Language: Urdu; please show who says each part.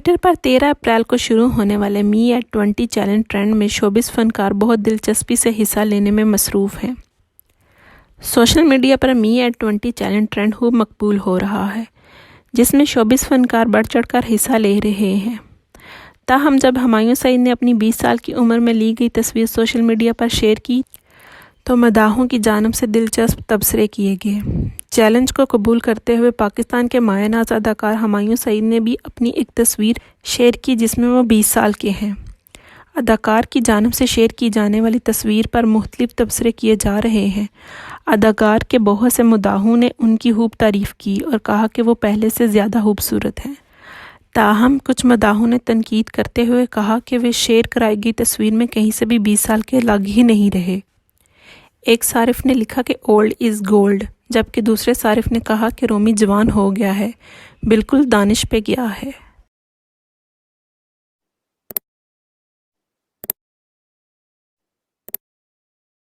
Speaker 1: ٹویٹر پر 13 اپریل کو شروع ہونے والے می ایٹ 20 چیلنج ٹرینڈ میں شوبز فنکار بہت دلچسپی سے حصہ لینے میں مصروف ہیں۔ سوشل میڈیا پر می ایٹ 20 چیلنج ٹرینڈ خوب مقبول ہو رہا ہے، جس میں شوبز فنکار بڑھ چڑھ کر حصہ لے رہے ہیں۔ تاہم جب ہمایوں سعید نے اپنی 20 سال کی عمر میں لی گئی تصویر سوشل میڈیا پر شیئر کی تو مداحوں کی جانب سے دلچسپ تبصرے کیے گئے۔ چیلنج کو قبول کرتے ہوئے پاکستان کے مایہ ناز اداکار ہمایوں سعید نے بھی اپنی ایک تصویر شیئر کی جس میں وہ 20 سال کے ہیں۔ اداکار کی جانب سے شیئر کی جانے والی تصویر پر مختلف تبصرے کیے جا رہے ہیں۔ اداکار کے بہت سے مداحوں نے ان کی خوب تعریف کی اور کہا کہ وہ پہلے سے زیادہ خوبصورت ہیں۔ تاہم کچھ مداحوں نے تنقید کرتے ہوئے کہا کہ وہ شیئر کرائی گئی تصویر میں کہیں سے بھی 20 سال کے لگ ہی نہیں رہے۔ ایک صارف نے لکھا کہ اولڈ از گولڈ، جبکہ دوسرے صارف نے کہا کہ رومی جوان ہو گیا ہے، بالکل دانش پہ گیا ہے۔